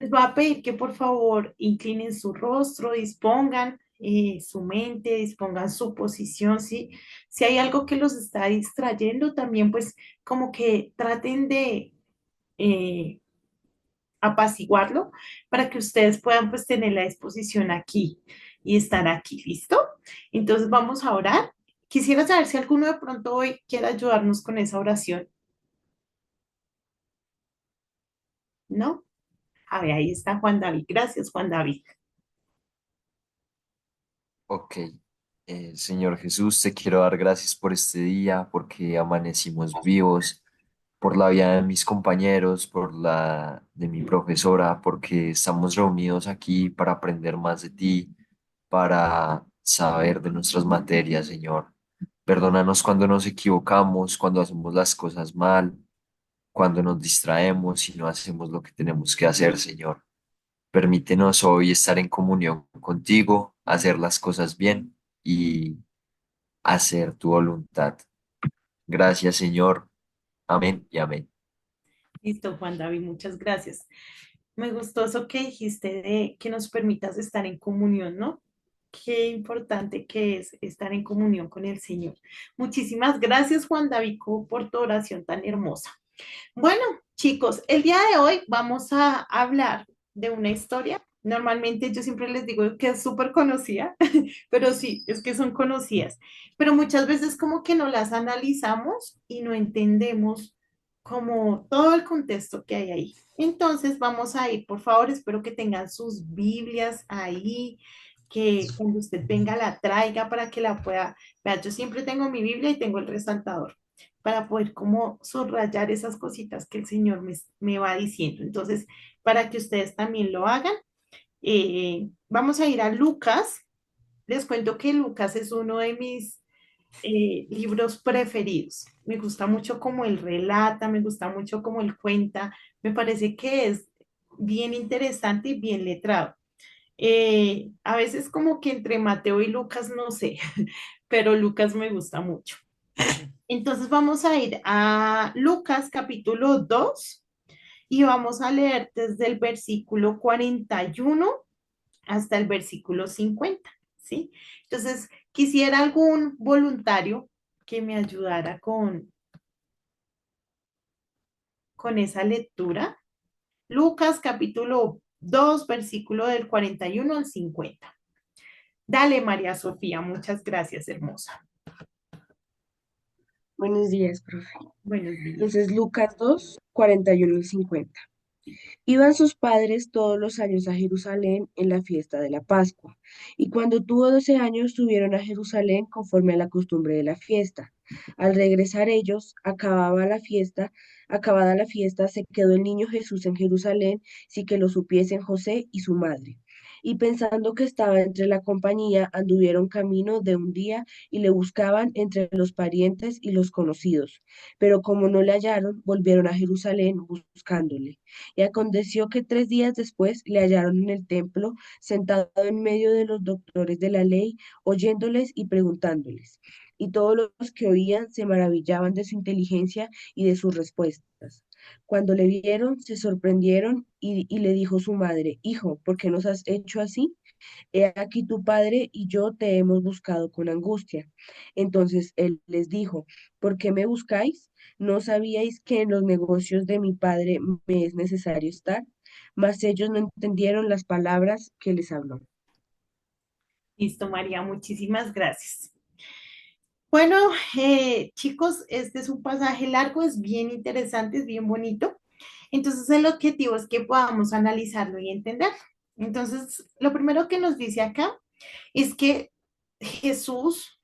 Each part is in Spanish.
Les voy a pedir que por favor inclinen su rostro, dispongan su mente, dispongan su posición, ¿sí? Si hay algo que los está distrayendo, también pues como que traten de eh, apaciguarlo para que ustedes puedan pues tener la disposición aquí y estar aquí, ¿listo? Entonces vamos a orar. Quisiera saber si alguno de pronto hoy quiere ayudarnos con esa oración, ¿no? A ver, ahí está Juan David. Gracias, Juan David. Ok, Señor Jesús, te quiero dar gracias por este día, porque amanecimos vivos, por la vida de mis compañeros, por la de mi profesora, porque estamos reunidos aquí para aprender más de ti, para saber de nuestras materias, Señor. Perdónanos cuando nos equivocamos, cuando hacemos las cosas mal, cuando nos distraemos y no hacemos lo que tenemos que hacer, Señor. Permítenos hoy estar en comunión contigo, hacer las cosas bien y hacer tu voluntad. Gracias, Señor. Amén y amén. Listo, Juan David, muchas gracias. Me gustó eso que dijiste de que nos permitas estar en comunión, ¿no? Qué importante que es estar en comunión con el Señor. Muchísimas gracias, Juan David, por tu oración tan hermosa. Bueno, chicos, el día de hoy vamos a hablar de una historia. Normalmente yo siempre les digo que es súper conocida, pero sí, es que son conocidas. Pero muchas veces como que no las analizamos y no entendemos como todo el contexto que hay ahí. Entonces vamos a ir, por favor, espero que tengan sus Biblias ahí, que cuando usted venga la traiga para que la pueda. Vea, yo siempre tengo mi Biblia y tengo el resaltador para poder como subrayar esas cositas que el Señor me va diciendo. Entonces, para que ustedes también lo hagan, vamos a ir a Lucas. Les cuento que Lucas es uno de mis libros preferidos. Me gusta mucho cómo él relata, me gusta mucho cómo él cuenta. Me parece que es bien interesante y bien letrado. A veces como que entre Mateo y Lucas no sé, pero Lucas me gusta mucho. Entonces vamos a ir a Lucas capítulo 2 y vamos a leer desde el versículo 41 hasta el versículo 50, ¿sí? Entonces quisiera algún voluntario que me ayudara con esa lectura. Lucas capítulo 2 versículo del 41 al 50. Dale, María Sofía, muchas gracias, hermosa. Buenos días, profe. Buenos días. Entonces, Lucas 2, 41 y 50. Iban sus padres todos los años a Jerusalén en la fiesta de la Pascua, y cuando tuvo 12 años subieron a Jerusalén conforme a la costumbre de la fiesta. Al regresar ellos, acabada la fiesta, se quedó el niño Jesús en Jerusalén, sin que lo supiesen José y su madre. Y pensando que estaba entre la compañía, anduvieron camino de un día y le buscaban entre los parientes y los conocidos. Pero como no le hallaron, volvieron a Jerusalén buscándole. Y aconteció que 3 días después le hallaron en el templo, sentado en medio de los doctores de la ley, oyéndoles y preguntándoles. Y todos los que oían se maravillaban de su inteligencia y de sus respuestas. Cuando le vieron, se sorprendieron y le dijo su madre, Hijo, ¿por qué nos has hecho así? He aquí tu padre y yo te hemos buscado con angustia. Entonces él les dijo, ¿por qué me buscáis? ¿No sabíais que en los negocios de mi padre me es necesario estar? Mas ellos no entendieron las palabras que les habló. Listo, María, muchísimas gracias. Bueno, chicos, este es un pasaje largo, es bien interesante, es bien bonito. Entonces, el objetivo es que podamos analizarlo y entenderlo. Entonces, lo primero que nos dice acá es que Jesús,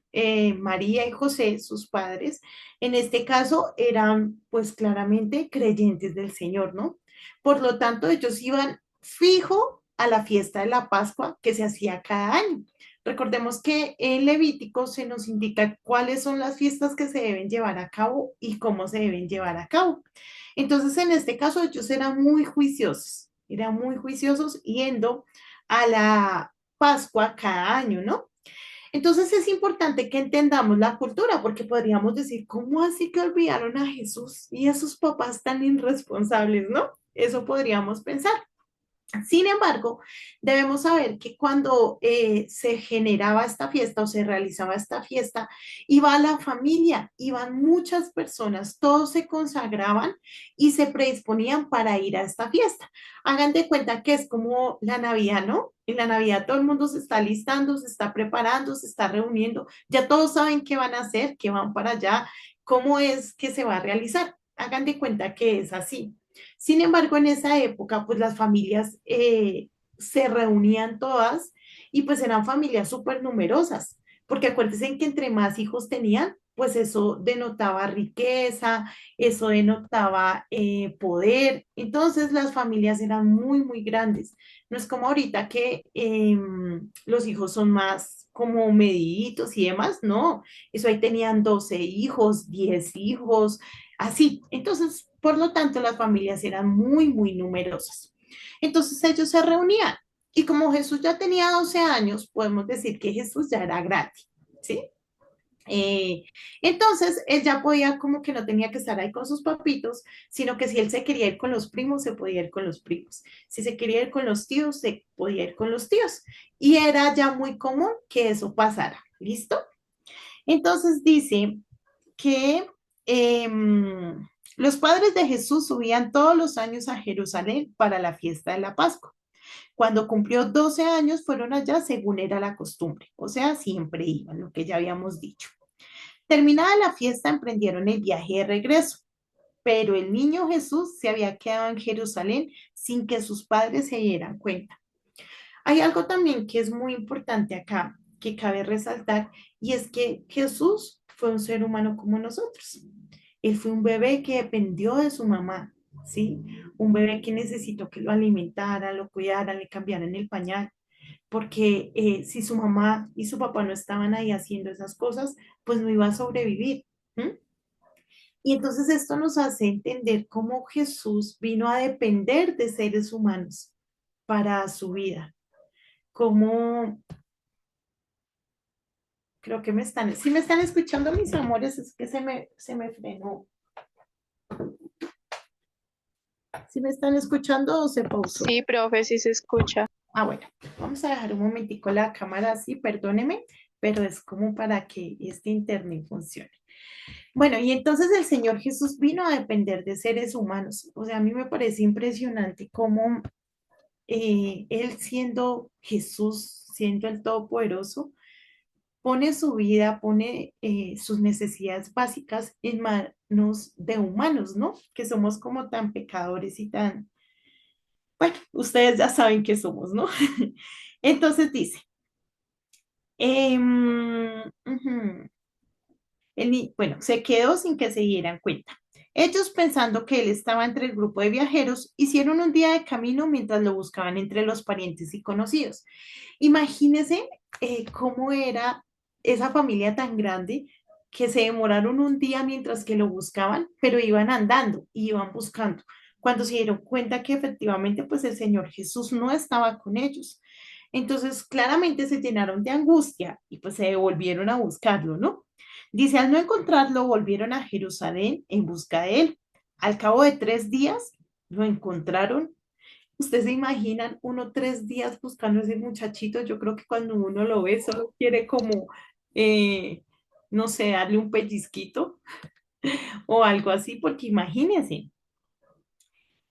María y José, sus padres, en este caso eran pues claramente creyentes del Señor, ¿no? Por lo tanto, ellos iban fijo a la fiesta de la Pascua que se hacía cada año. Recordemos que en Levítico se nos indica cuáles son las fiestas que se deben llevar a cabo y cómo se deben llevar a cabo. Entonces, en este caso, ellos eran muy juiciosos yendo a la Pascua cada año, ¿no? Entonces es importante que entendamos la cultura, porque podríamos decir, ¿cómo así que olvidaron a Jesús y a sus papás tan irresponsables, no? Eso podríamos pensar. Sin embargo, debemos saber que cuando se generaba esta fiesta o se realizaba esta fiesta, iba la familia, iban muchas personas, todos se consagraban y se predisponían para ir a esta fiesta. Hagan de cuenta que es como la Navidad, ¿no? En la Navidad todo el mundo se está listando, se está preparando, se está reuniendo, ya todos saben qué van a hacer, qué van para allá, cómo es que se va a realizar. Hagan de cuenta que es así. Sin embargo, en esa época, pues las familias se reunían todas y pues eran familias súper numerosas, porque acuérdense que entre más hijos tenían, pues eso denotaba riqueza, eso denotaba poder. Entonces las familias eran muy, muy grandes. No es como ahorita que los hijos son más como mediditos y demás, no, eso ahí tenían 12 hijos, 10 hijos, así. Entonces, por lo tanto, las familias eran muy, muy numerosas. Entonces ellos se reunían y como Jesús ya tenía 12 años, podemos decir que Jesús ya era gratis, ¿sí? Eh, entonces, él ya podía, como que no tenía que estar ahí con sus papitos, sino que si él se quería ir con los primos, se podía ir con los primos. Si se quería ir con los tíos, se podía ir con los tíos. Y era ya muy común que eso pasara. ¿Listo? Entonces dice que los padres de Jesús subían todos los años a Jerusalén para la fiesta de la Pascua. Cuando cumplió 12 años, fueron allá según era la costumbre, o sea, siempre iban, lo que ya habíamos dicho. Terminada la fiesta, emprendieron el viaje de regreso, pero el niño Jesús se había quedado en Jerusalén sin que sus padres se dieran cuenta. Hay algo también que es muy importante acá, que cabe resaltar, y es que Jesús fue un ser humano como nosotros. Él fue un bebé que dependió de su mamá, ¿sí? Un bebé que necesitó que lo alimentaran, lo cuidaran, le cambiaran el pañal, porque si su mamá y su papá no estaban ahí haciendo esas cosas, pues no iba a sobrevivir. ¿M? Y entonces esto nos hace entender cómo Jesús vino a depender de seres humanos para su vida. Cómo, creo que si me están escuchando mis amores, es que se me frenó. Si me están escuchando o se pausó. Sí, profe, sí se escucha. Ah, bueno, vamos a dejar un momentico la cámara así, perdóneme, pero es como para que este internet funcione. Bueno, y entonces el Señor Jesús vino a depender de seres humanos. O sea, a mí me parece impresionante cómo Él siendo Jesús, siendo el Todopoderoso, pone su vida, pone sus necesidades básicas en manos de humanos, ¿no? Que somos como tan pecadores y tan, bueno, ustedes ya saben que somos, ¿no? Entonces dice, ujú, bueno, se quedó sin que se dieran cuenta. Ellos, pensando que él estaba entre el grupo de viajeros, hicieron un día de camino mientras lo buscaban entre los parientes y conocidos. Imagínense cómo era esa familia tan grande que se demoraron un día mientras que lo buscaban, pero iban andando, iban buscando. Cuando se dieron cuenta que efectivamente pues el Señor Jesús no estaba con ellos. Entonces claramente se llenaron de angustia y pues se volvieron a buscarlo, ¿no? Dice, al no encontrarlo, volvieron a Jerusalén en busca de él. Al cabo de 3 días lo encontraron. ¿Ustedes se imaginan uno 3 días buscando a ese muchachito? Yo creo que cuando uno lo ve, solo quiere como, eh, no sé, darle un pellizquito o algo así, porque imagínense.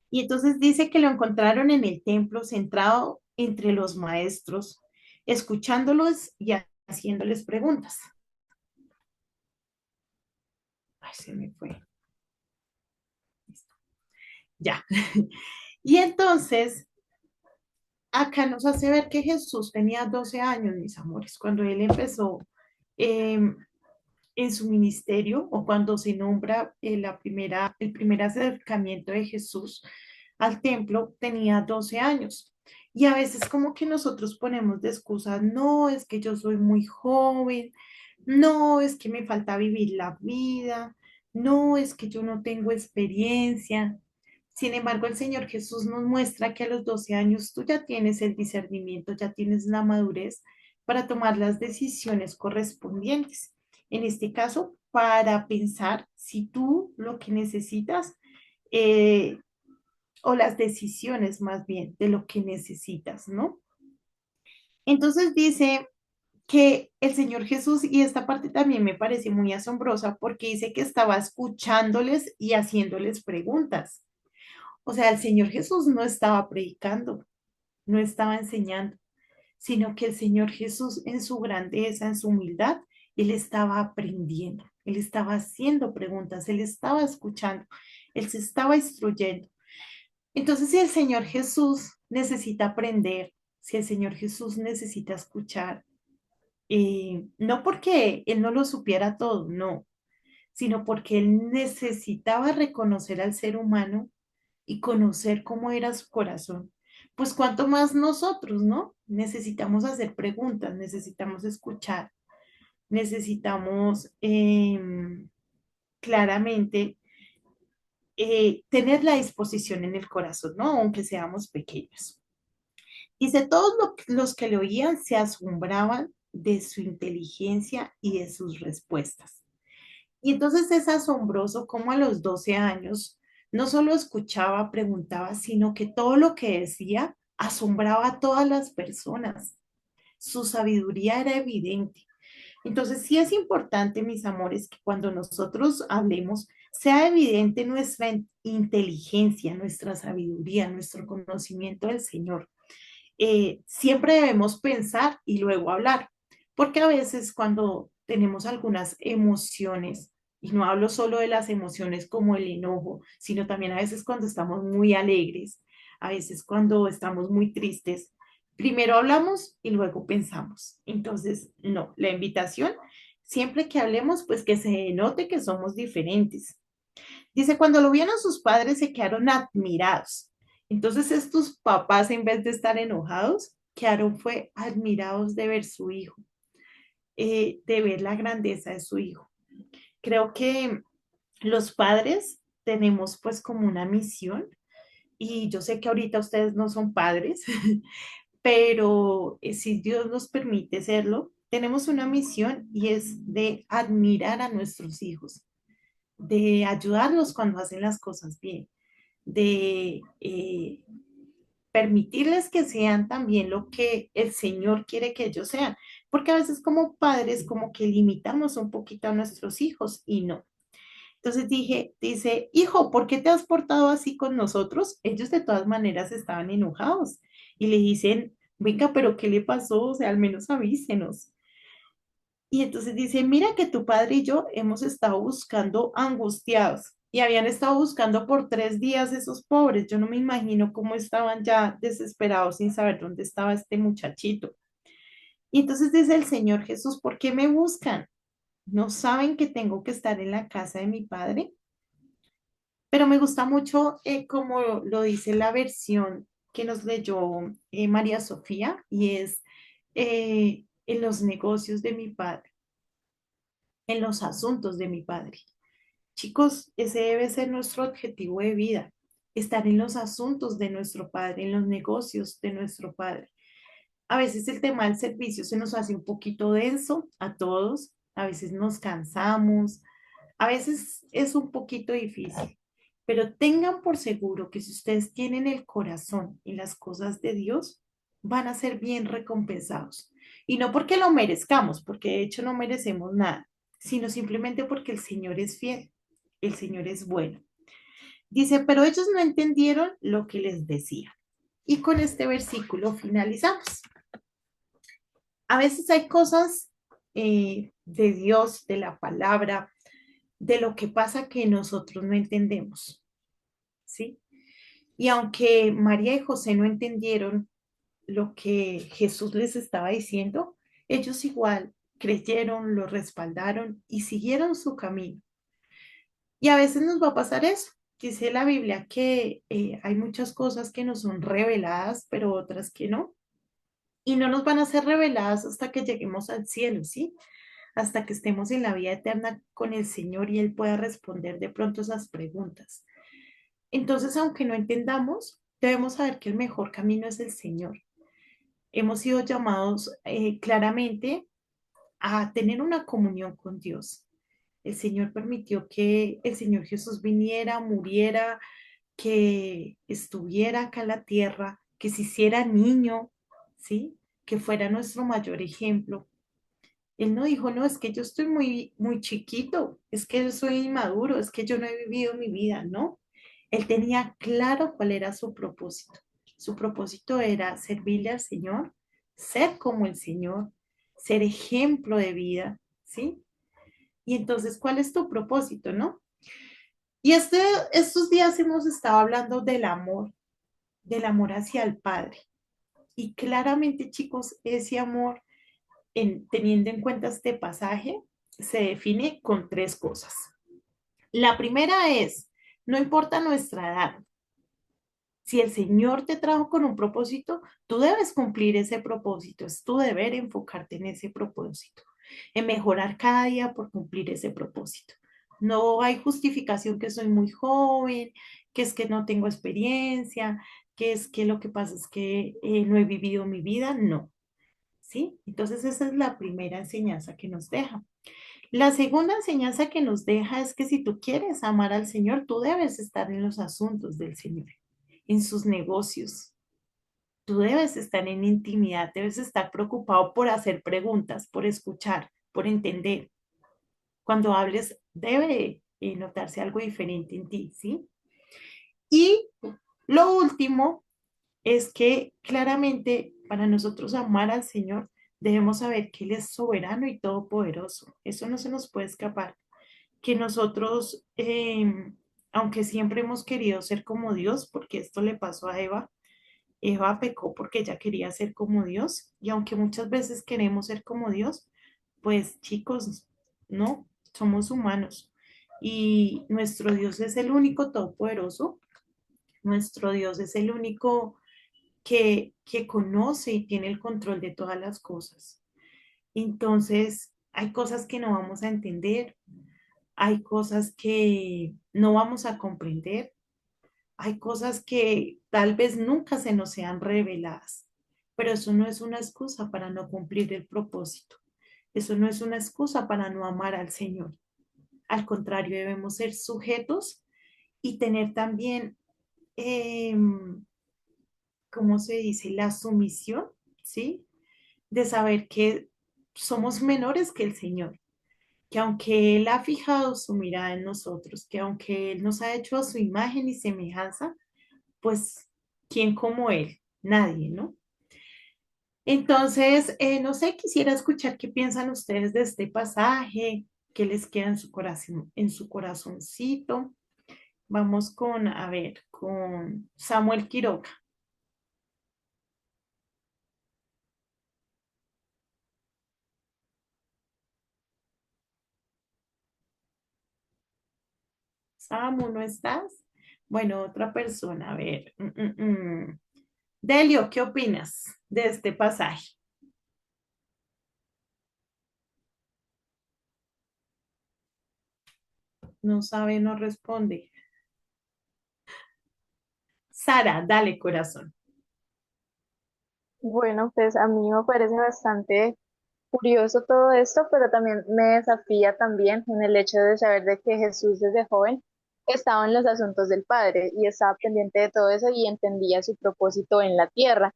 Y entonces dice que lo encontraron en el templo, centrado entre los maestros, escuchándolos y haciéndoles preguntas. Ay, se me fue. Ya. Y entonces, acá nos hace ver que Jesús tenía 12 años, mis amores, cuando él empezó eh, en su ministerio o cuando se nombra el primer acercamiento de Jesús al templo, tenía 12 años. Y a veces como que nosotros ponemos de excusa, no, es que yo soy muy joven, no, es que me falta vivir la vida, no, es que yo no tengo experiencia. Sin embargo, el Señor Jesús nos muestra que a los 12 años tú ya tienes el discernimiento, ya tienes la madurez para tomar las decisiones correspondientes. En este caso, para pensar si tú lo que necesitas eh, o las decisiones más bien de lo que necesitas, ¿no? Entonces dice que el Señor Jesús, y esta parte también me parece muy asombrosa porque dice que estaba escuchándoles y haciéndoles preguntas. O sea, el Señor Jesús no estaba predicando, no estaba enseñando, sino que el Señor Jesús en su grandeza, en su humildad, él estaba aprendiendo, él estaba haciendo preguntas, él estaba escuchando, él se estaba instruyendo. Entonces, si el Señor Jesús necesita aprender, si el Señor Jesús necesita escuchar, no porque él no lo supiera todo, no, sino porque él necesitaba reconocer al ser humano y conocer cómo era su corazón. Pues cuanto más nosotros, ¿no? Necesitamos hacer preguntas, necesitamos escuchar, necesitamos claramente tener la disposición en el corazón, ¿no? Aunque seamos pequeños. Dice, todos los que le oían se asombraban de su inteligencia y de sus respuestas. Y entonces es asombroso cómo a los 12 años no solo escuchaba, preguntaba, sino que todo lo que decía asombraba a todas las personas. Su sabiduría era evidente. Entonces sí es importante, mis amores, que cuando nosotros hablemos sea evidente nuestra inteligencia, nuestra sabiduría, nuestro conocimiento del Señor. Siempre debemos pensar y luego hablar, porque a veces cuando tenemos algunas emociones, y no hablo solo de las emociones como el enojo, sino también a veces cuando estamos muy alegres, a veces cuando estamos muy tristes, primero hablamos y luego pensamos. Entonces, no, la invitación, siempre que hablemos, pues que se note que somos diferentes. Dice, cuando lo vieron sus padres se quedaron admirados. Entonces estos papás, en vez de estar enojados, quedaron fue admirados de ver su hijo, de ver la grandeza de su hijo. Creo que los padres tenemos pues como una misión y yo sé que ahorita ustedes no son padres, pero si Dios nos permite serlo, tenemos una misión y es de admirar a nuestros hijos, de ayudarlos cuando hacen las cosas bien, de permitirles que sean también lo que el Señor quiere que ellos sean, porque a veces como padres como que limitamos un poquito a nuestros hijos y no. Entonces dice, hijo, ¿por qué te has portado así con nosotros? Ellos de todas maneras estaban enojados y le dicen, venga, pero ¿qué le pasó? O sea, al menos avísenos. Y entonces dice, mira que tu padre y yo hemos estado buscando angustiados y habían estado buscando por 3 días esos pobres. Yo no me imagino cómo estaban ya desesperados sin saber dónde estaba este muchachito. Y entonces dice el Señor Jesús, ¿por qué me buscan? ¿No saben que tengo que estar en la casa de mi padre? Pero me gusta mucho como lo dice la versión que nos leyó María Sofía y es en los negocios de mi padre, en los asuntos de mi padre. Chicos, ese debe ser nuestro objetivo de vida, estar en los asuntos de nuestro Padre, en los negocios de nuestro Padre. A veces el tema del servicio se nos hace un poquito denso a todos, a veces nos cansamos, a veces es un poquito difícil, pero tengan por seguro que si ustedes tienen el corazón en las cosas de Dios, van a ser bien recompensados. Y no porque lo merezcamos, porque de hecho no merecemos nada, sino simplemente porque el Señor es fiel, el Señor es bueno. Dice, pero ellos no entendieron lo que les decía. Y con este versículo finalizamos. A veces hay cosas de Dios, de la palabra, de lo que pasa que nosotros no entendemos, ¿sí? Y aunque María y José no entendieron lo que Jesús les estaba diciendo, ellos igual creyeron, lo respaldaron y siguieron su camino. Y a veces nos va a pasar eso. Dice la Biblia que hay muchas cosas que nos son reveladas, pero otras que no. Y no nos van a ser reveladas hasta que lleguemos al cielo, ¿sí? Hasta que estemos en la vida eterna con el Señor y Él pueda responder de pronto esas preguntas. Entonces, aunque no entendamos, debemos saber que el mejor camino es el Señor. Hemos sido llamados claramente a tener una comunión con Dios. El Señor permitió que el Señor Jesús viniera, muriera, que estuviera acá en la tierra, que se hiciera niño, ¿sí? Que fuera nuestro mayor ejemplo. Él no dijo, no, es que yo estoy muy chiquito, es que yo soy inmaduro, es que yo no he vivido mi vida, ¿no? Él tenía claro cuál era su propósito. Su propósito era servirle al Señor, ser como el Señor, ser ejemplo de vida, ¿sí? Y entonces, ¿cuál es tu propósito, no? Y estos días hemos estado hablando del amor hacia el Padre. Y claramente, chicos, ese amor, teniendo en cuenta este pasaje, se define con tres cosas. La primera es, no importa nuestra edad, si el Señor te trajo con un propósito, tú debes cumplir ese propósito. Es tu deber enfocarte en ese propósito, en mejorar cada día por cumplir ese propósito. No hay justificación que soy muy joven, que es que no tengo experiencia, que es que lo que pasa es que no he vivido mi vida. No, ¿sí? Entonces esa es la primera enseñanza que nos deja. La segunda enseñanza que nos deja es que si tú quieres amar al Señor, tú debes estar en los asuntos del Señor, en sus negocios. Tú debes estar en intimidad, debes estar preocupado por hacer preguntas, por escuchar, por entender. Cuando hables, debe notarse algo diferente en ti, ¿sí? Y lo último es que claramente para nosotros amar al Señor, debemos saber que Él es soberano y todopoderoso. Eso no se nos puede escapar. Que nosotros, aunque siempre hemos querido ser como Dios, porque esto le pasó a Eva, Eva pecó porque ella quería ser como Dios y aunque muchas veces queremos ser como Dios, pues chicos, no, somos humanos y nuestro Dios es el único todopoderoso, nuestro Dios es el único que conoce y tiene el control de todas las cosas. Entonces, hay cosas que no vamos a entender, hay cosas que no vamos a comprender, hay cosas que tal vez nunca se nos sean reveladas, pero eso no es una excusa para no cumplir el propósito. Eso no es una excusa para no amar al Señor. Al contrario, debemos ser sujetos y tener también, eh, ¿cómo se dice? La sumisión, ¿sí? De saber que somos menores que el Señor, que aunque Él ha fijado su mirada en nosotros, que aunque Él nos ha hecho a su imagen y semejanza, pues, ¿quién como él? Nadie, ¿no? Entonces, no sé, quisiera escuchar qué piensan ustedes de este pasaje, qué les queda en su corazoncito. Vamos con, a ver, con Samuel Quiroga. Samu, ¿no estás? Bueno, otra persona, a ver. Delio, ¿qué opinas de este pasaje? No sabe, no responde. Sara, dale corazón. Bueno, pues a mí me parece bastante curioso todo esto, pero también me desafía también en el hecho de saber de que Jesús desde joven estaba en los asuntos del Padre y estaba pendiente de todo eso y entendía su propósito en la tierra.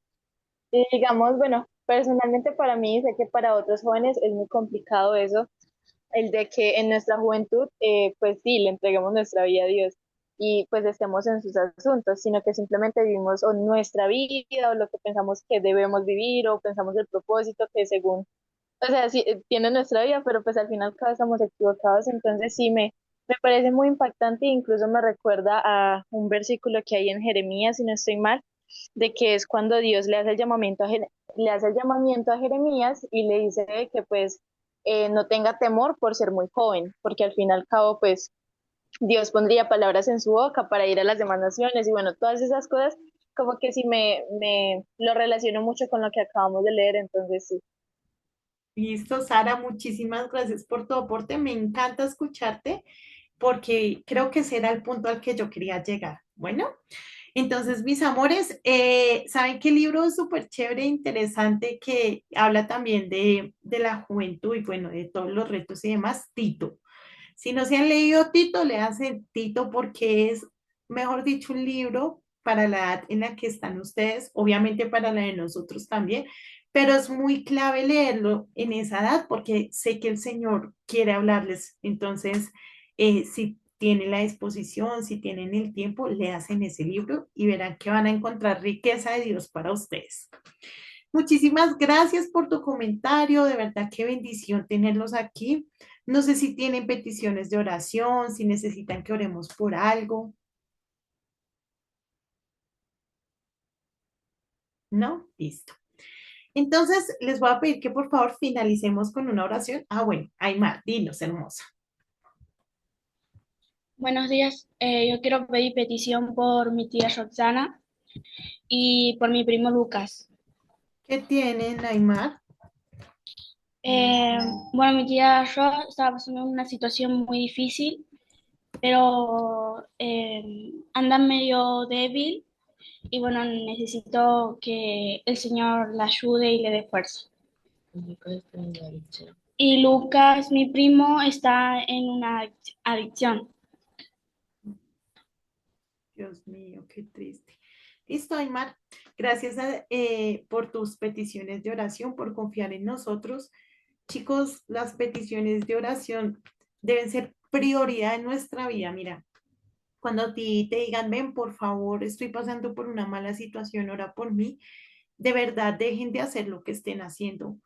Y digamos, bueno, personalmente para mí, sé que para otros jóvenes es muy complicado eso, el de que en nuestra juventud, pues sí, le entreguemos nuestra vida a Dios y pues estemos en sus asuntos, sino que simplemente vivimos o nuestra vida o lo que pensamos que debemos vivir o pensamos el propósito que según, o sea, sí, tiene nuestra vida, pero pues al final cada estamos equivocados, entonces sí me parece muy impactante e incluso me recuerda a un versículo que hay en Jeremías, si no estoy mal, de que es cuando Dios le hace el llamamiento le hace el llamamiento a Jeremías y le dice que pues no tenga temor por ser muy joven, porque al fin y al cabo pues Dios pondría palabras en su boca para ir a las demás naciones y bueno, todas esas cosas como que sí me lo relaciono mucho con lo que acabamos de leer, entonces sí. Listo, Sara, muchísimas gracias por tu aporte. Me encanta escucharte porque creo que ese era el punto al que yo quería llegar. Bueno, entonces, mis amores, ¿saben qué libro es súper chévere e interesante que habla también de la juventud y bueno, de todos los retos y demás? Tito. Si no se han leído Tito, le hacen Tito porque es mejor dicho, un libro para la edad en la que están ustedes, obviamente para la de nosotros también, pero es muy clave leerlo en esa edad porque sé que el Señor quiere hablarles. Entonces, si tienen la disposición, si tienen el tiempo, lean ese libro y verán que van a encontrar riqueza de Dios para ustedes. Muchísimas gracias por tu comentario, de verdad qué bendición tenerlos aquí. No sé si tienen peticiones de oración, si necesitan que oremos por algo. ¿No? Listo. Entonces, les voy a pedir que por favor finalicemos con una oración. Ah, bueno, Aymar, dinos, hermosa. Buenos días, yo quiero pedir petición por mi tía Roxana y por mi primo Lucas. ¿Qué tienen, Aymar? Eh, bueno, mi tía Ro estaba pasando una situación muy difícil, pero anda medio débil y bueno, necesito que el Señor la ayude y le dé fuerza. Y Lucas, mi primo, está en una adicción. Dios mío, qué triste. Listo, Aymar. Gracias por tus peticiones de oración, por confiar en nosotros. Chicos, las peticiones de oración deben ser prioridad en nuestra vida. Mira, cuando a ti te digan, ven, por favor, estoy pasando por una mala situación, ora por mí, de verdad dejen de hacer lo que estén haciendo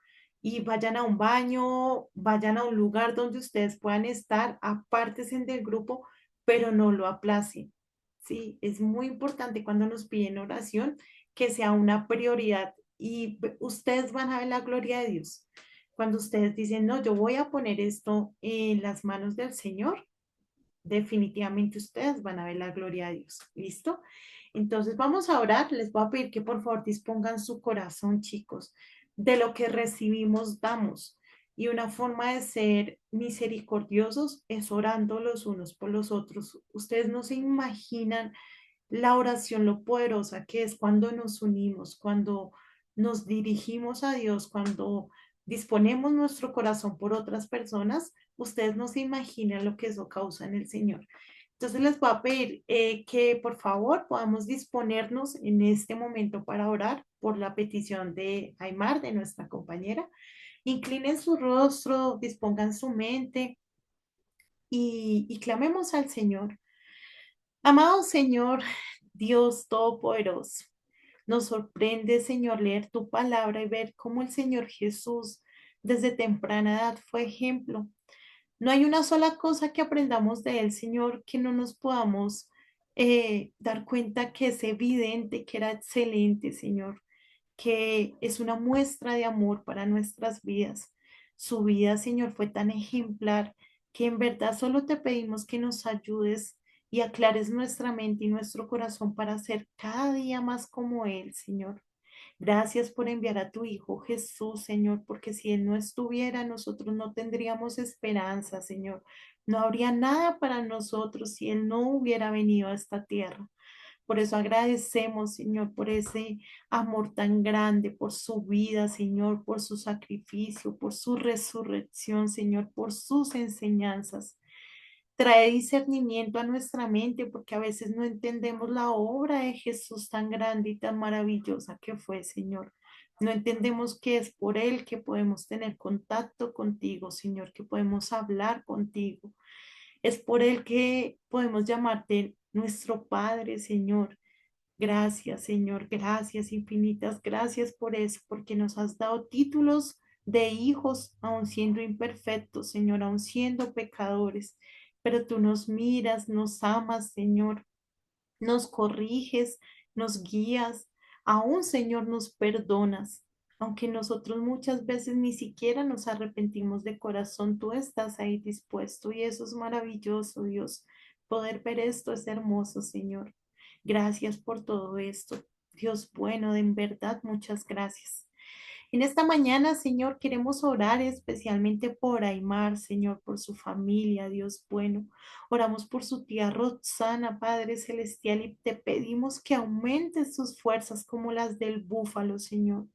y vayan a un baño, vayan a un lugar donde ustedes puedan estar, apártense del grupo, pero no lo aplacen. Sí, es muy importante cuando nos piden oración que sea una prioridad y ustedes van a ver la gloria de Dios. Cuando ustedes dicen, no, yo voy a poner esto en las manos del Señor, definitivamente ustedes van a ver la gloria de Dios. ¿Listo? Entonces vamos a orar. Les voy a pedir que por favor dispongan su corazón, chicos. De lo que recibimos, damos. Y una forma de ser misericordiosos es orando los unos por los otros. Ustedes no se imaginan la oración, lo poderosa que es cuando nos unimos, cuando nos dirigimos a Dios, cuando disponemos nuestro corazón por otras personas. Ustedes no se imaginan lo que eso causa en el Señor. Entonces les voy a pedir que por favor podamos disponernos en este momento para orar por la petición de Aymar, de nuestra compañera. Inclinen su rostro, dispongan su mente y clamemos al Señor. Amado Señor, Dios Todopoderoso, nos sorprende, Señor, leer tu palabra y ver cómo el Señor Jesús desde temprana edad fue ejemplo. No hay una sola cosa que aprendamos de él, Señor, que no nos podamos dar cuenta que es evidente, que era excelente, Señor, que es una muestra de amor para nuestras vidas. Su vida, Señor, fue tan ejemplar que en verdad solo te pedimos que nos ayudes y aclares nuestra mente y nuestro corazón para ser cada día más como Él, Señor. Gracias por enviar a tu Hijo Jesús, Señor, porque si Él no estuviera, nosotros no tendríamos esperanza, Señor. No habría nada para nosotros si Él no hubiera venido a esta tierra. Por eso agradecemos, Señor, por ese amor tan grande, por su vida, Señor, por su sacrificio, por su resurrección, Señor, por sus enseñanzas. Trae discernimiento a nuestra mente porque a veces no entendemos la obra de Jesús tan grande y tan maravillosa que fue, Señor. No entendemos que es por Él que podemos tener contacto contigo, Señor, que podemos hablar contigo. Es por Él que podemos llamarte nuestro Padre, Señor. Gracias, Señor, gracias infinitas, gracias por eso, porque nos has dado títulos de hijos, aun siendo imperfectos, Señor, aun siendo pecadores, pero tú nos miras, nos amas, Señor, nos corriges, nos guías, aún, Señor, nos perdonas. Aunque nosotros muchas veces ni siquiera nos arrepentimos de corazón, tú estás ahí dispuesto y eso es maravilloso, Dios. Poder ver esto es hermoso, Señor. Gracias por todo esto. Dios bueno, en verdad, muchas gracias. En esta mañana, Señor, queremos orar especialmente por Aymar, Señor, por su familia, Dios bueno. Oramos por su tía Roxana, Padre Celestial, y te pedimos que aumentes sus fuerzas como las del búfalo, Señor.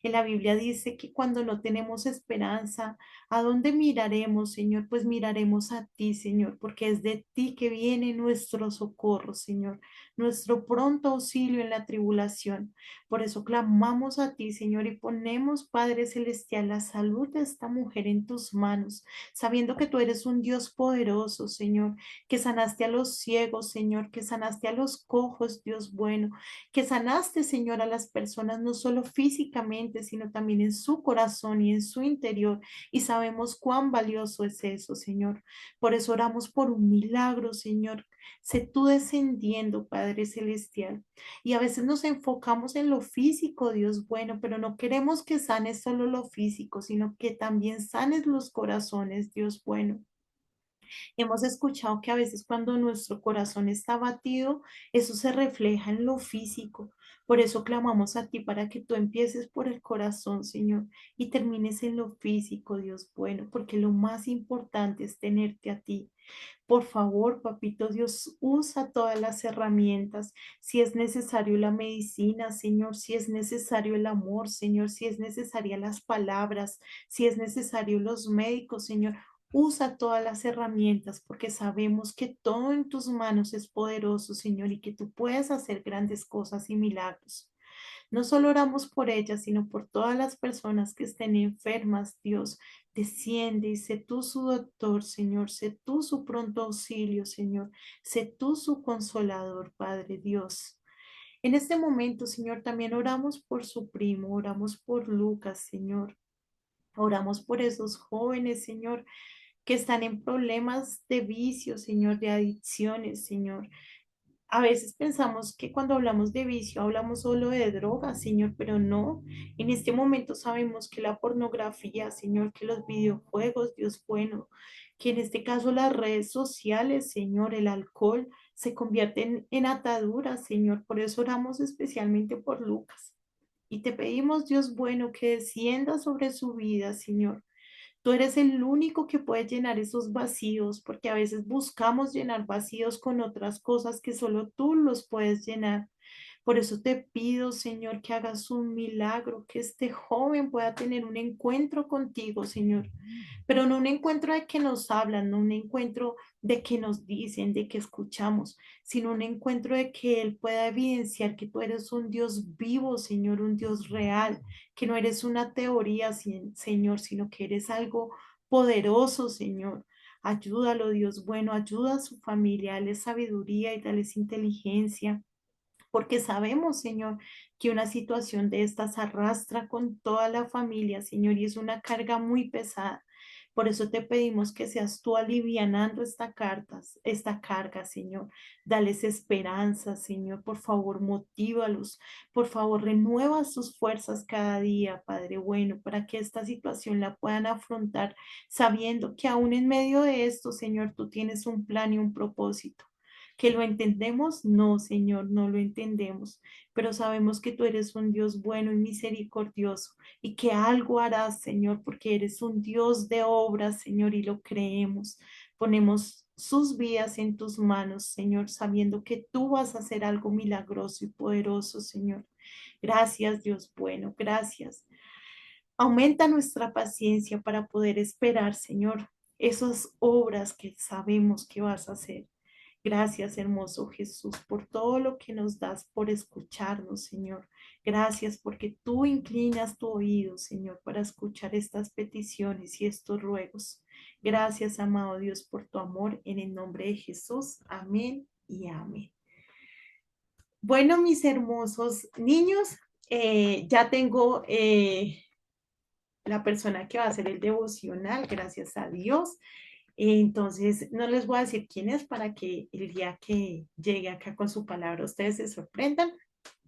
En la Biblia dice que cuando no tenemos esperanza, ¿a dónde miraremos, Señor? Pues miraremos a ti, Señor, porque es de ti que viene nuestro socorro, Señor, nuestro pronto auxilio en la tribulación. Por eso clamamos a ti, Señor, y ponemos, Padre Celestial, la salud de esta mujer en tus manos, sabiendo que tú eres un Dios poderoso, Señor, que sanaste a los ciegos, Señor, que sanaste a los cojos, Dios bueno, que sanaste, Señor, a las personas no solo físicamente, sino también en su corazón y en su interior. Y sabemos cuán valioso es eso, Señor. Por eso oramos por un milagro, Señor. Sé tú descendiendo, Padre Celestial. Y a veces nos enfocamos en lo físico, Dios bueno, pero no queremos que sanes solo lo físico, sino que también sanes los corazones, Dios bueno. Hemos escuchado que a veces cuando nuestro corazón está batido, eso se refleja en lo físico. Por eso clamamos a ti para que tú empieces por el corazón, Señor, y termines en lo físico, Dios bueno, porque lo más importante es tenerte a ti. Por favor, papito Dios, usa todas las herramientas. Si es necesario la medicina, Señor, si es necesario el amor, Señor, si es necesaria las palabras, si es necesario los médicos, Señor. Usa todas las herramientas porque sabemos que todo en tus manos es poderoso, Señor, y que tú puedes hacer grandes cosas y milagros. No solo oramos por ellas, sino por todas las personas que estén enfermas, Dios. Desciende y sé tú su doctor, Señor. Sé tú su pronto auxilio, Señor. Sé tú su consolador, Padre Dios. En este momento, Señor, también oramos por su primo, oramos por Lucas, Señor. Oramos por esos jóvenes, Señor, que están en problemas de vicio, Señor, de adicciones, Señor. A veces pensamos que cuando hablamos de vicio hablamos solo de drogas, Señor, pero no. En este momento sabemos que la pornografía, Señor, que los videojuegos, Dios bueno, que en este caso las redes sociales, Señor, el alcohol, se convierten en ataduras, Señor. Por eso oramos especialmente por Lucas. Y te pedimos, Dios bueno, que descienda sobre su vida, Señor. Tú eres el único que puede llenar esos vacíos, porque a veces buscamos llenar vacíos con otras cosas que solo tú los puedes llenar. Por eso te pido, Señor, que hagas un milagro, que este joven pueda tener un encuentro contigo, Señor, pero no un encuentro de que nos hablan, no un encuentro de que nos dicen, de que escuchamos, sino un encuentro de que Él pueda evidenciar que tú eres un Dios vivo, Señor, un Dios real, que no eres una teoría, Señor, sino que eres algo poderoso, Señor. Ayúdalo, Dios bueno, ayuda a su familia, dale sabiduría y dale inteligencia porque sabemos, Señor, que una situación de estas arrastra con toda la familia, Señor, y es una carga muy pesada. Por eso te pedimos que seas tú alivianando esta carga, Señor. Dales esperanza, Señor. Por favor, motívalos. Por favor, renueva sus fuerzas cada día, Padre bueno, para que esta situación la puedan afrontar sabiendo que aún en medio de esto, Señor, tú tienes un plan y un propósito. ¿Que lo entendemos? No, Señor, no lo entendemos, pero sabemos que tú eres un Dios bueno y misericordioso y que algo harás, Señor, porque eres un Dios de obras, Señor, y lo creemos. Ponemos sus vidas en tus manos, Señor, sabiendo que tú vas a hacer algo milagroso y poderoso, Señor. Gracias, Dios bueno, gracias. Aumenta nuestra paciencia para poder esperar, Señor, esas obras que sabemos que vas a hacer. Gracias, hermoso Jesús, por todo lo que nos das, por escucharnos, Señor. Gracias porque tú inclinas tu oído, Señor, para escuchar estas peticiones y estos ruegos. Gracias, amado Dios, por tu amor. En el nombre de Jesús. Amén y amén. Bueno, mis hermosos niños, ya tengo la persona que va a hacer el devocional, gracias a Dios. Entonces, no les voy a decir quién es para que el día que llegue acá con su palabra ustedes se sorprendan.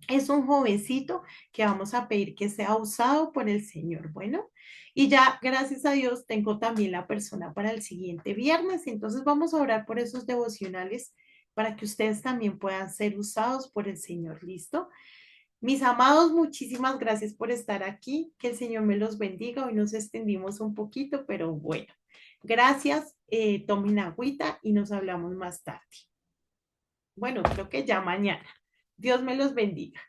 Es un jovencito que vamos a pedir que sea usado por el Señor. Bueno, y ya, gracias a Dios, tengo también la persona para el siguiente viernes. Entonces, vamos a orar por esos devocionales para que ustedes también puedan ser usados por el Señor. ¿Listo? Mis amados, muchísimas gracias por estar aquí. Que el Señor me los bendiga. Hoy nos extendimos un poquito, pero bueno. Gracias. Tomen agüita y nos hablamos más tarde. Bueno, creo que ya mañana. Dios me los bendiga.